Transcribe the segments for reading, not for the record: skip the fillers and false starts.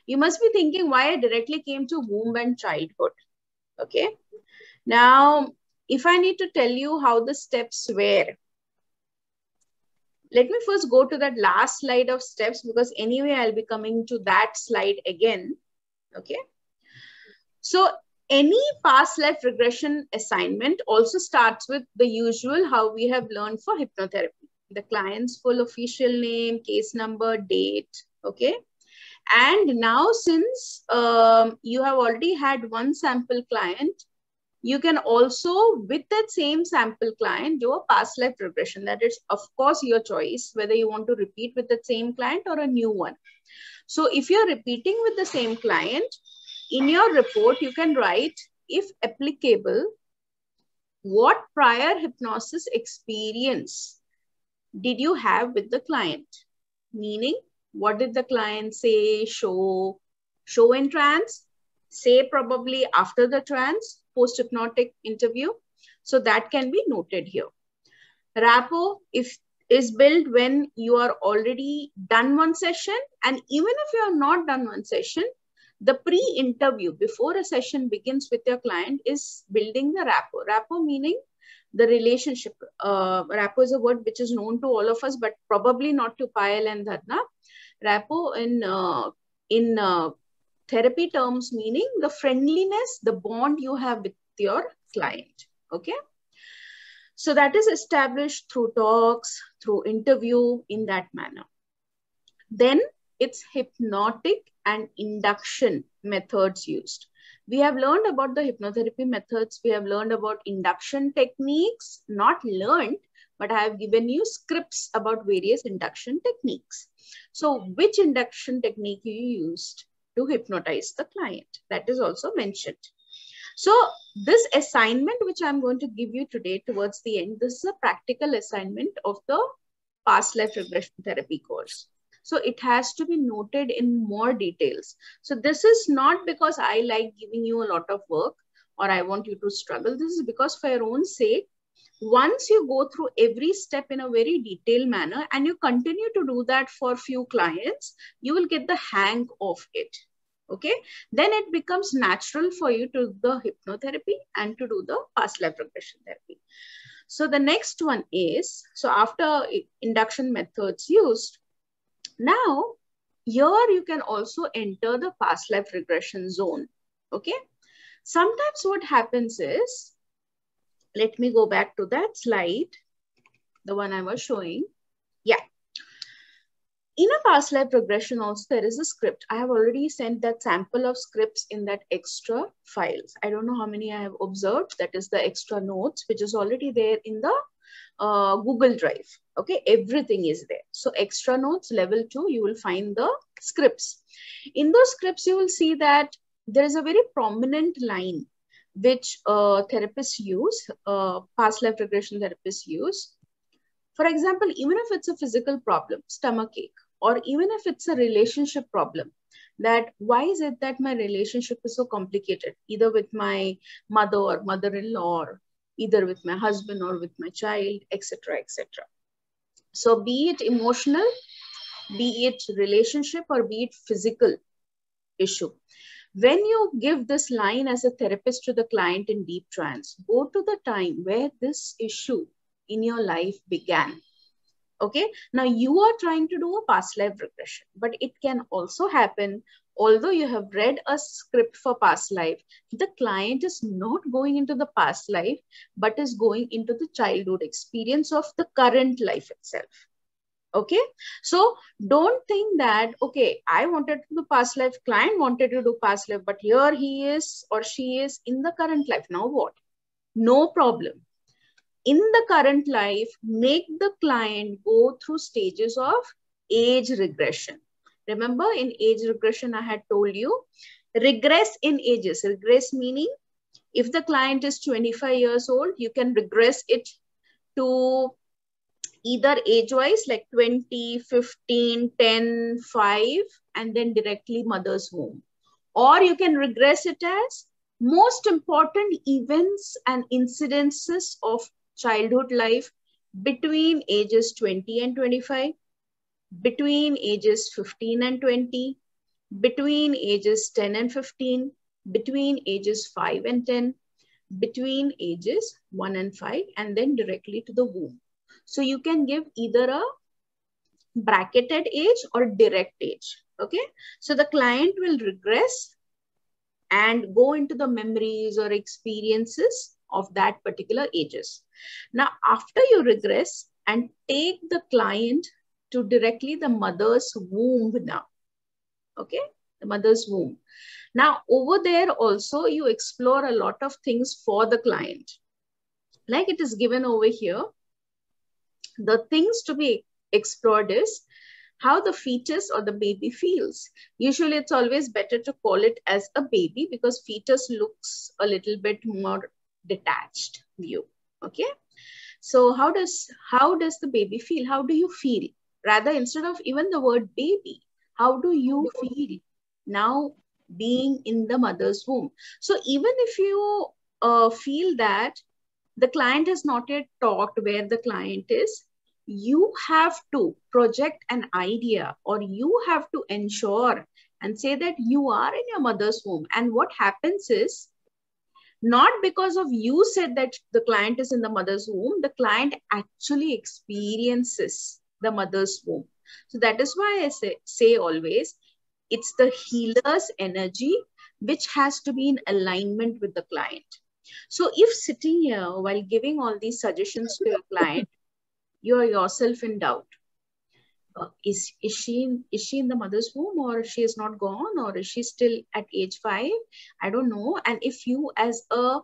You must be thinking why I directly came to womb and childhood. Okay. Now, if I need to tell you how the steps were, let me first go to that last slide of steps, because anyway, I'll be coming to that slide again. Okay. So any past life regression assignment also starts with the usual, how we have learned for hypnotherapy. The client's full official name, case number, date. Okay. And now, since you have already had one sample client, you can also, with that same sample client, do a past life regression. That is, of course, your choice, whether you want to repeat with the same client or a new one. So if you're repeating with the same client, in your report, you can write, if applicable, what prior hypnosis experience did you have with the client? Meaning, what did the client say, show in trance, say probably after the trance, post-hypnotic interview. So that can be noted here. Rapport is built when you are already done one session, and even if you have not done one session, the pre-interview before a session begins with your client is building the rapport. Rapport meaning the relationship. Rapport is a word which is known to all of us, but probably not to Payal and Dharna. Rapport in therapy terms meaning the friendliness, the bond you have with your client. Okay. So that is established through talks, through interview, in that manner. Then it's hypnotic and induction methods used. We have learned about the hypnotherapy methods. We have learned about induction techniques, not learned, but I have given you scripts about various induction techniques. So which induction technique you used to hypnotize the client, that is also mentioned. So this assignment, which I'm going to give you today towards the end, this is a practical assignment of the past life regression therapy course. So it has to be noted in more details. So this is not because I like giving you a lot of work or I want you to struggle. This is because for your own sake, once you go through every step in a very detailed manner and you continue to do that for few clients, you will get the hang of it. Okay, then it becomes natural for you to do the hypnotherapy and to do the past life regression therapy. So the next one is, so after induction methods used, now here you can also enter the past life regression zone. Okay, sometimes what happens is, let me go back to that slide, the one I was showing. Yeah. In a past life regression also, there is a script. I have already sent that sample of scripts in that extra files. I don't know how many I have observed. That is the extra notes, which is already there in the Google Drive. Okay, everything is there. So extra notes, level 2, you will find the scripts. In those scripts, you will see that there is a very prominent line which therapists use, past life regression therapists use. For example, even if it's a physical problem, stomach ache, or even if it's a relationship problem, that why is it that my relationship is so complicated, either with my mother or mother-in-law, or either with my husband or with my child, etc., etc. So be it emotional, be it relationship, or be it physical issue. When you give this line as a therapist to the client in deep trance, go to the time where this issue in your life began. Okay, now you are trying to do a past life regression, but it can also happen, although you have read a script for past life, the client is not going into the past life, but is going into the childhood experience of the current life itself. Okay, so don't think that, okay, I wanted to do past life, client wanted to do past life, but here he is or she is in the current life. Now what? No problem. In the current life, make the client go through stages of age regression. Remember, in age regression, I had told you, regress in ages. Regress meaning, if the client is 25 years old, you can regress it to either age-wise, like 20, 15, 10, 5, and then directly mother's womb. Or you can regress it as most important events and incidences of childhood life between ages 20 and 25, between ages 15 and 20, between ages 10 and 15, between ages 5 and 10, between ages 1 and 5, and then directly to the womb. So you can give either a bracketed age or direct age. Okay. So the client will regress and go into the memories or experiences of that particular ages. Now, after you regress and take the client to directly the mother's womb now. Okay. The mother's womb. Now, over there also, you explore a lot of things for the client. Like it is given over here. The things to be explored is how the fetus or the baby feels. Usually it's always better to call it as a baby because fetus looks a little bit more detached view. Okay. So how does the baby feel? How do you feel? Rather, instead of even the word baby, how do you feel now being in the mother's womb? So even if you feel that the client has not yet talked where the client is, you have to project an idea, or you have to ensure and say that you are in your mother's womb. And what happens is, not because of you said that the client is in the mother's womb, the client actually experiences the mother's womb. So that is why I say always, it's the healer's energy which has to be in alignment with the client. So if sitting here while giving all these suggestions to your client, you are yourself in doubt. Is she in the mother's womb, or she is not gone, or is she still at age 5? I don't know. And if you as a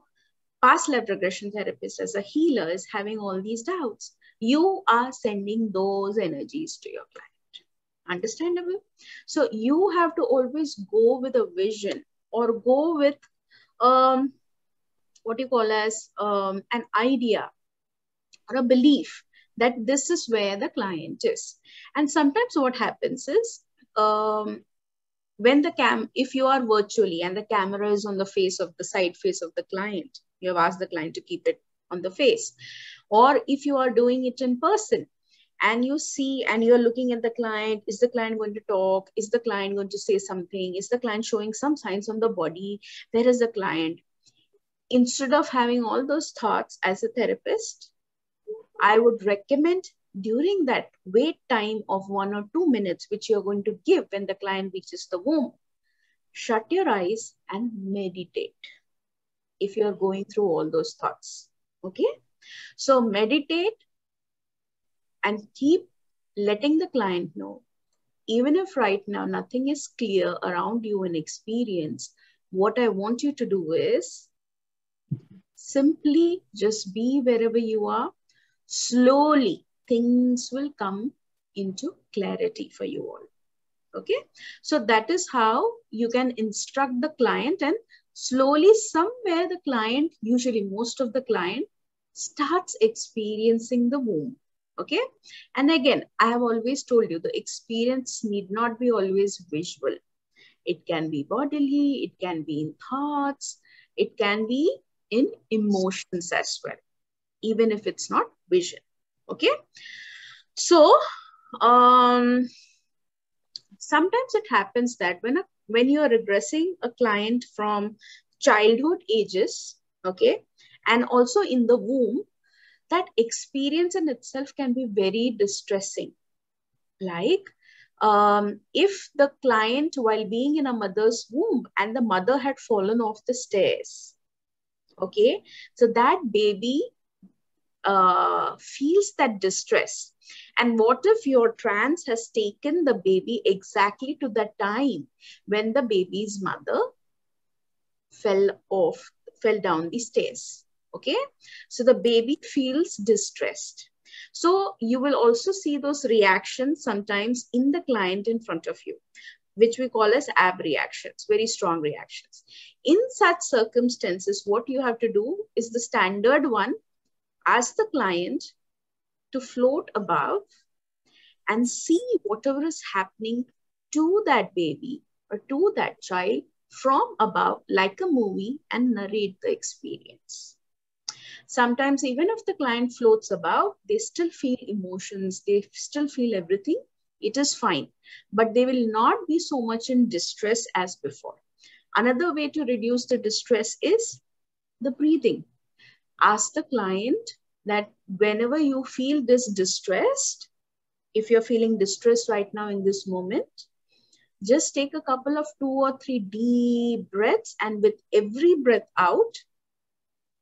past life regression therapist, as a healer, is having all these doubts, you are sending those energies to your client. Understandable? So you have to always go with a vision, or go with what you call as an idea or a belief that this is where the client is. And sometimes what happens is, when if you are virtually and the camera is on the face of the side face of the client, you have asked the client to keep it on the face. Or if you are doing it in person and you see and you're looking at the client, is the client going to talk? Is the client going to say something? Is the client showing some signs on the body? Where is the client? Instead of having all those thoughts as a therapist, I would recommend during that wait time of 1 or 2 minutes, which you're going to give when the client reaches the womb, shut your eyes and meditate if you're going through all those thoughts. Okay? So meditate and keep letting the client know, even if right now nothing is clear around you in experience, what I want you to do is simply just be wherever you are. Slowly, things will come into clarity for you all. Okay. So that is how you can instruct the client, and slowly somewhere the client, usually most of the client, starts experiencing the womb. Okay. And again, I have always told you the experience need not be always visual. It can be bodily, it can be in thoughts, it can be in emotions as well, even if it's not vision. Okay. So, sometimes it happens that when you are regressing a client from childhood ages, okay, and also in the womb, that experience in itself can be very distressing. Like, if the client, while being in a mother's womb and the mother had fallen off the stairs, okay, so that baby feels that distress. And what if your trance has taken the baby exactly to the time when the baby's mother fell down the stairs? Okay, so the baby feels distressed. So you will also see those reactions sometimes in the client in front of you, which we call as abreactions, very strong reactions. In such circumstances, what you have to do is the standard one: ask the client to float above and see whatever is happening to that baby or to that child from above, like a movie, and narrate the experience. Sometimes even if the client floats above, they still feel emotions, they still feel everything It is fine, but they will not be so much in distress as before. Another way to reduce the distress is the breathing. Ask the client that whenever you feel this distressed, if you're feeling distressed right now in this moment, just take a couple of 2 or 3 deep breaths, and with every breath out,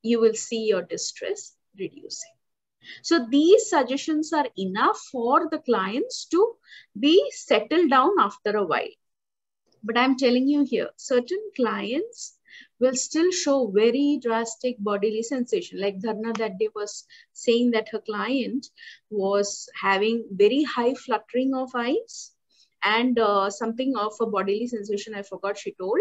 you will see your distress reducing. So these suggestions are enough for the clients to be settled down after a while. But I'm telling you here, certain clients will still show very drastic bodily sensation. Like Dharna that day was saying that her client was having very high fluttering of eyes and something of a bodily sensation, I forgot she told.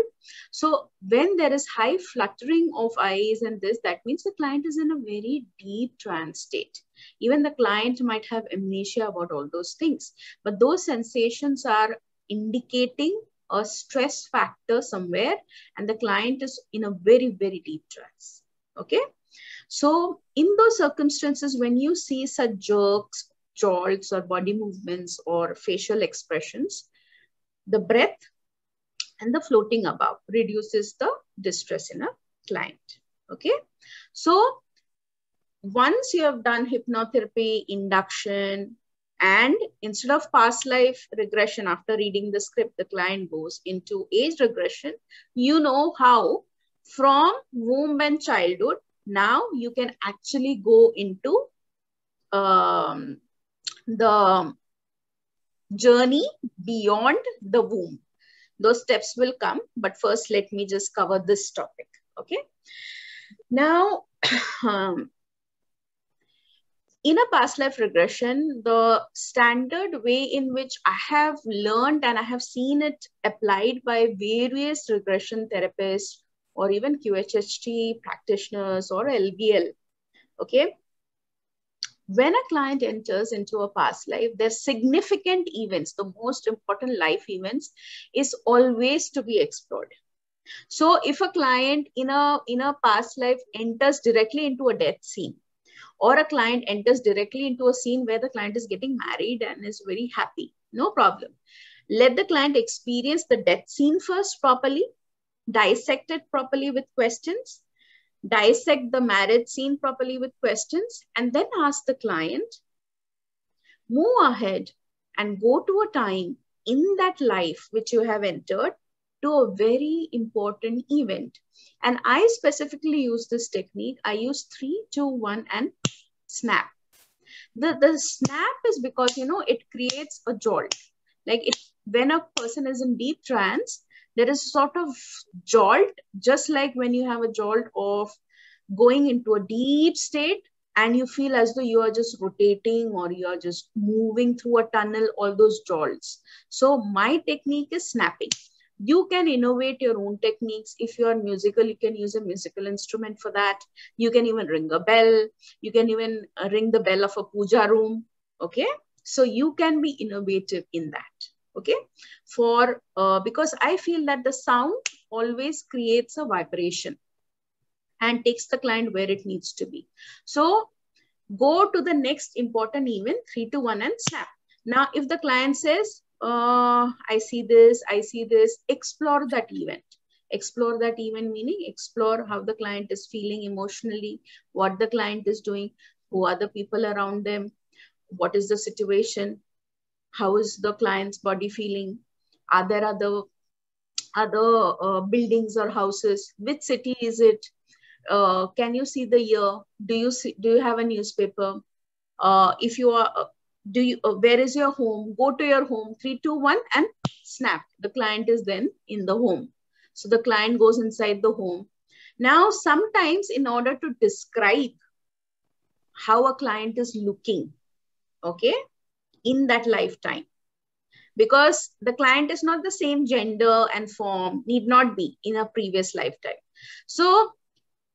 So when there is high fluttering of eyes and this, that means the client is in a very deep trance state. Even the client might have amnesia about all those things, but those sensations are indicating a stress factor somewhere, and the client is in a very, very deep trance. Okay. So in those circumstances, when you see such jerks, jolts, or body movements or facial expressions, the breath and the floating above reduces the distress in a client. Okay. So once you have done hypnotherapy, induction, and instead of past life regression, after reading the script, the client goes into age regression, you know how from womb and childhood, now you can actually go into the journey beyond the womb. Those steps will come, but first let me just cover this topic. Okay. Now, in a past life regression, the standard way in which I have learned and I have seen it applied by various regression therapists or even QHHT practitioners or LBL, okay? When a client enters into a past life, there's significant events, the most important life events is always to be explored. So if a client in a past life enters directly into a death scene, or a client enters directly into a scene where the client is getting married and is very happy, no problem. Let the client experience the death scene first properly, dissect it properly with questions, dissect the marriage scene properly with questions, and then ask the client, move ahead and go to a time in that life which you have entered to a very important event. And I specifically use this technique. I use 3, 2, 1 and snap. The snap is because, you know, it creates a jolt. Like when a person is in deep trance, there is sort of jolt, just like when you have a jolt of going into a deep state and you feel as though you are just rotating or you are just moving through a tunnel, all those jolts. So my technique is snapping. You can innovate your own techniques. If you are musical, you can use a musical instrument for that. You can even ring a bell. You can even ring the bell of a puja room. Okay. So you can be innovative in that. Okay. Because I feel that the sound always creates a vibration and takes the client where it needs to be. So go to the next important event, 3, 2, 1 and snap. Now, if the client says, I see this, explore that event. Explore that event meaning explore how the client is feeling emotionally, what the client is doing, who are the people around them, what is the situation, how is the client's body feeling, are there other buildings or houses, which city is it, can you see the year, do you have a newspaper, if you are where is your home, go to your home, 3, 2, 1 and snap. The client is then in the home. So the client goes inside the home. Now, sometimes in order to describe how a client is looking, okay, in that lifetime, because the client is not the same gender and form, need not be in a previous lifetime. So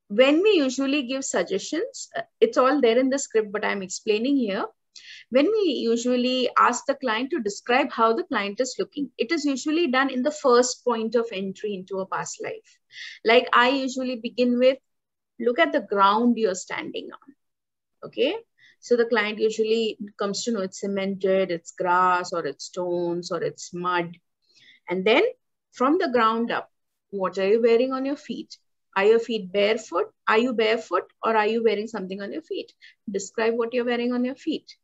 when we usually give suggestions, it's all there in the script, but I'm explaining here. When we usually ask the client to describe how the client is looking, it is usually done in the first point of entry into a past life. Like I usually begin with, look at the ground you're standing on. Okay. So the client usually comes to know it's cemented, it's grass, or it's stones, or it's mud. And then from the ground up, what are you wearing on your feet? Are your feet barefoot? Are you barefoot, or are you wearing something on your feet? Describe what you're wearing on your feet.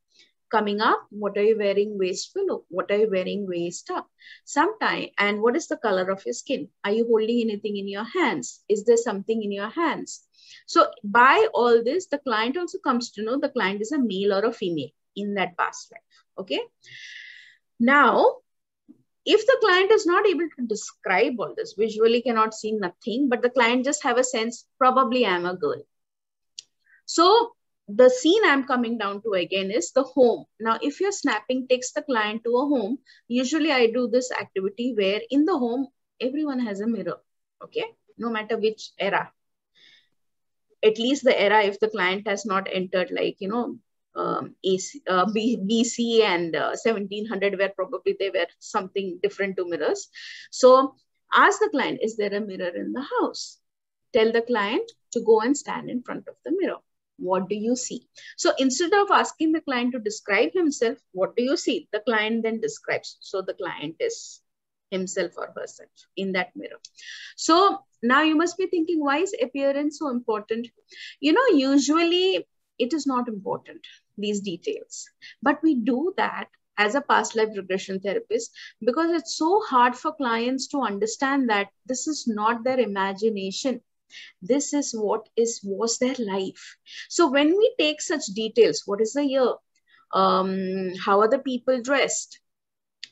Coming up, what are you wearing waist below? What are you wearing waist up? Sometime, and what is the color of your skin? Are you holding anything in your hands? Is there something in your hands? So by all this, the client also comes to know the client is a male or a female in that past life. Okay. Now, if the client is not able to describe all this, visually cannot see nothing, but the client just have a sense, probably I'm a girl. So the scene I'm coming down to again is the home. Now, if your snapping takes the client to a home, usually I do this activity where in the home, everyone has a mirror, okay? No matter which era. At least the era, if the client has not entered like, you know, BC and 1700, where probably they were something different to mirrors. So ask the client, is there a mirror in the house? Tell the client to go and stand in front of the mirror. What do you see? So instead of asking the client to describe himself, what do you see? The client then describes. So the client is himself or herself in that mirror. So now you must be thinking, why is appearance so important? You know, usually it is not important, these details, but we do that as a past life regression therapist because it's so hard for clients to understand that this is not their imagination. This is what was their life. So when we take such details, what is the year? How are the people dressed?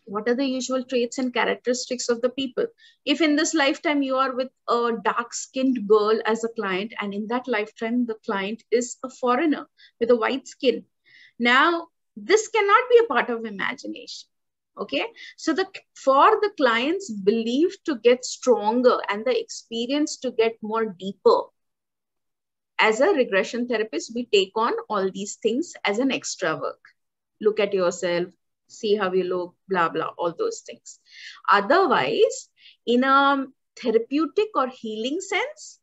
What are the usual traits and characteristics of the people? If in this lifetime you are with a dark-skinned girl as a client, and in that lifetime the client is a foreigner with a white skin, now this cannot be a part of imagination. Okay, so for the client's belief to get stronger and the experience to get more deeper, as a regression therapist, we take on all these things as an extra work. Look at yourself, see how you look, blah, blah, all those things. Otherwise, in a therapeutic or healing sense,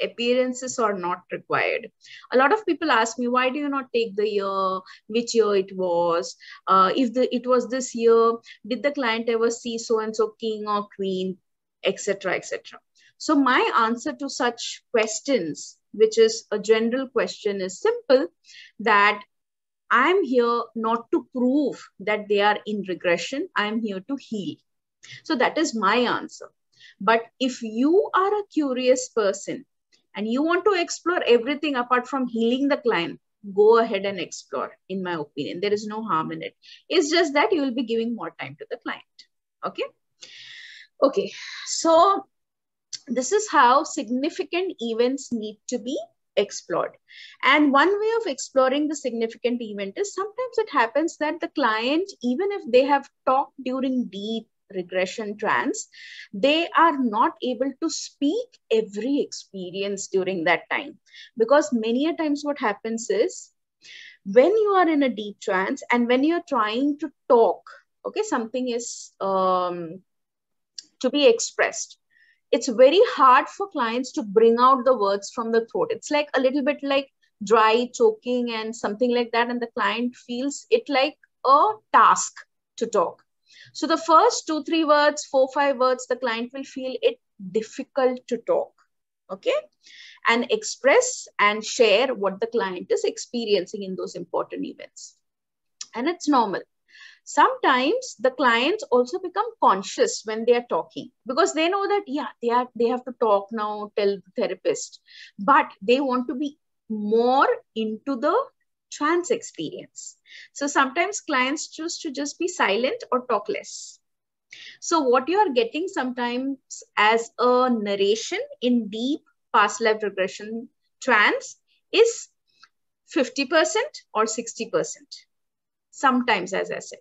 appearances are not required. A lot of people ask me, why do you not take the year, which year it was? If it was this year, did the client ever see so-and-so king or queen, etc., etc. So my answer to such questions, which is a general question, is simple, that I'm here not to prove that they are in regression. I'm here to heal. So that is my answer. But if you are a curious person and you want to explore everything apart from healing the client, go ahead and explore, in my opinion. There is no harm in it. It's just that you will be giving more time to the client. Okay? Okay. So this is how significant events need to be explored. And one way of exploring the significant event is sometimes it happens that the client, even if they have talked during deep regression trance, they are not able to speak every experience during that time. Because many a times what happens is, when you are in a deep trance and when you're trying to talk, okay, something is to be expressed, it's very hard for clients to bring out the words from the throat. It's like a little bit like dry, choking and something like that. And the client feels it like a task to talk. So the first 2, 3 words, 4, 5 words, the client will feel it difficult to talk, okay, and express and share what the client is experiencing in those important events. And it's normal. Sometimes the clients also become conscious when they are talking, because they know that, yeah, they have to talk now, tell the therapist, but they want to be more into the trance experience. So sometimes clients choose to just be silent or talk less. So what you are getting sometimes as a narration in deep past life regression trance is 50% or 60%. Sometimes, as I said,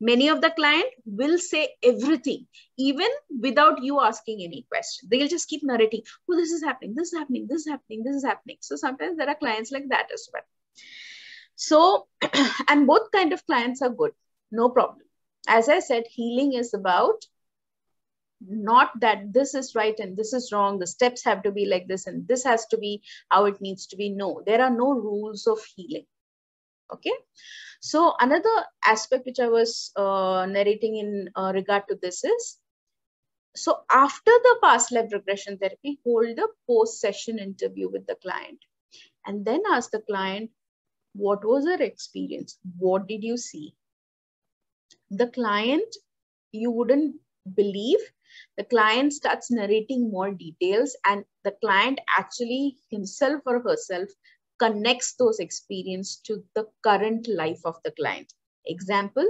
many of the client will say everything, even without you asking any question. They'll just keep narrating, oh, this is happening, this is happening, this is happening, this is happening. So sometimes there are clients like that as well. So, and both kind of clients are good, no problem. As I said, healing is about not that this is right and this is wrong, the steps have to be like this and this has to be how it needs to be. No, there are no rules of healing. Okay. So another aspect which I was narrating in regard to this is, so after the past life regression therapy, hold a post-session interview with the client and then ask the client, what was your experience? What did you see? The client, you wouldn't believe, the client starts narrating more details, and the client actually himself or herself connects those experiences to the current life of the client. Example,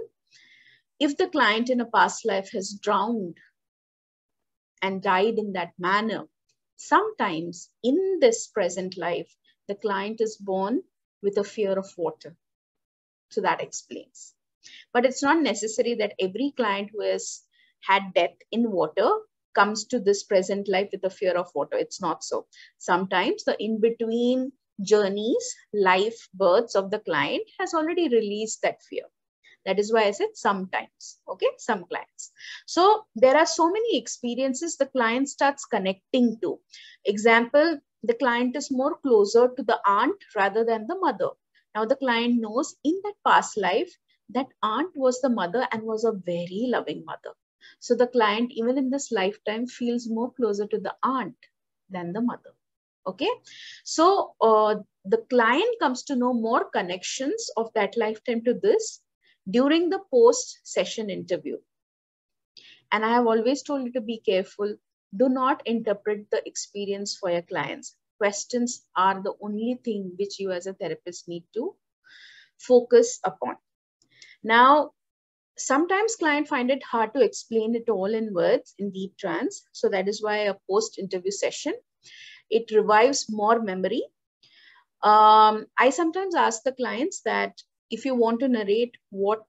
if the client in a past life has drowned and died in that manner, sometimes in this present life, the client is born with a fear of water. So that explains. But it's not necessary that every client who has had death in water comes to this present life with a fear of water. It's not so. Sometimes the in-between journeys, life, births of the client has already released that fear. That is why I said sometimes, okay, some clients. So there are so many experiences the client starts connecting to. Example, the client is more closer to the aunt rather than the mother. Now the client knows in that past life, that aunt was the mother and was a very loving mother. So the client, even in this lifetime, feels more closer to the aunt than the mother. Okay. So the client comes to know more connections of that lifetime to this during the post-session interview. And I have always told you to be careful. Do not interpret the experience for your clients. Questions are the only thing which you as a therapist need to focus upon. Now, sometimes clients find it hard to explain it all in words in deep trance. So that is why a post-interview session, it revives more memory. I sometimes ask the clients that if you want to narrate what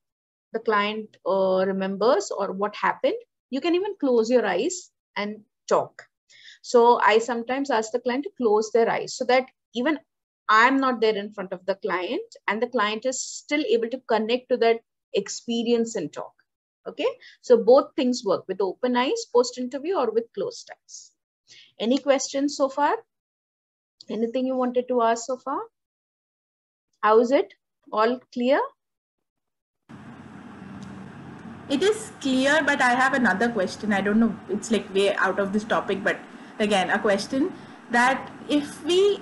the client remembers or what happened, you can even close your eyes and talk. So I sometimes ask the client to close their eyes so that even I'm not there in front of the client and the client is still able to connect to that experience and talk. Okay. So both things work, with open eyes post-interview or with closed eyes. Any questions so far? Anything you wanted to ask so far? How is it? All clear? It is clear, but I have another question. I don't know, it's like way out of this topic, but again, a question that if we,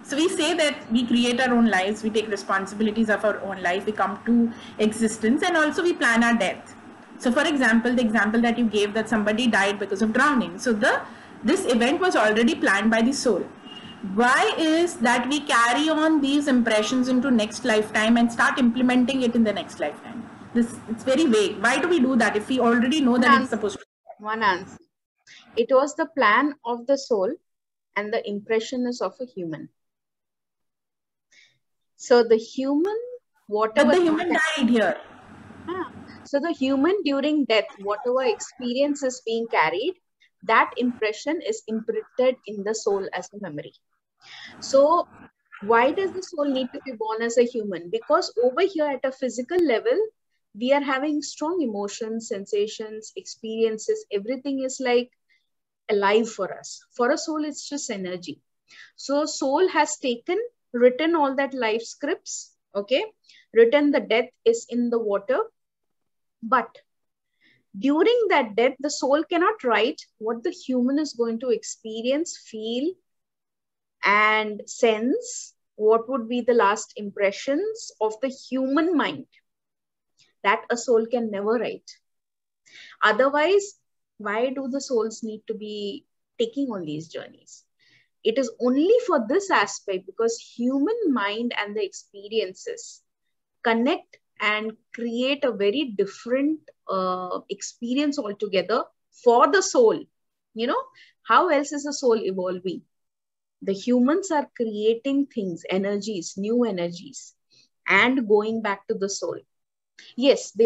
so we say that we create our own lives, we take responsibilities of our own life, we come to existence, and also we plan our death. So for example, the example that you gave, that somebody died because of drowning. So this event was already planned by the soul. Why is that we carry on these impressions into next lifetime and start implementing it in the next lifetime? It's very vague. Why do we do that if we already know that it's supposed to? One answer. It was the plan of the soul and the impression is of a human. So the human, whatever. But the human died here. So the human during death, whatever experience is being carried, that impression is imprinted in the soul as a memory. So why does the soul need to be born as a human? Because over here at a physical level, we are having strong emotions, sensations, experiences. Everything is like alive for us. For a soul, it's just energy. So soul has written all that life scripts, okay? Written the death is in the water. But during that death, the soul cannot write what the human is going to experience, feel, and sense. What would be the last impressions of the human mind? That a soul can never write. Otherwise, why do the souls need to be taking on these journeys? It is only for this aspect, because human mind and the experiences connect and create a very different experience altogether for the soul. You know, how else is the soul evolving? The humans are creating things, energies, new energies, and going back to the soul. Yes, they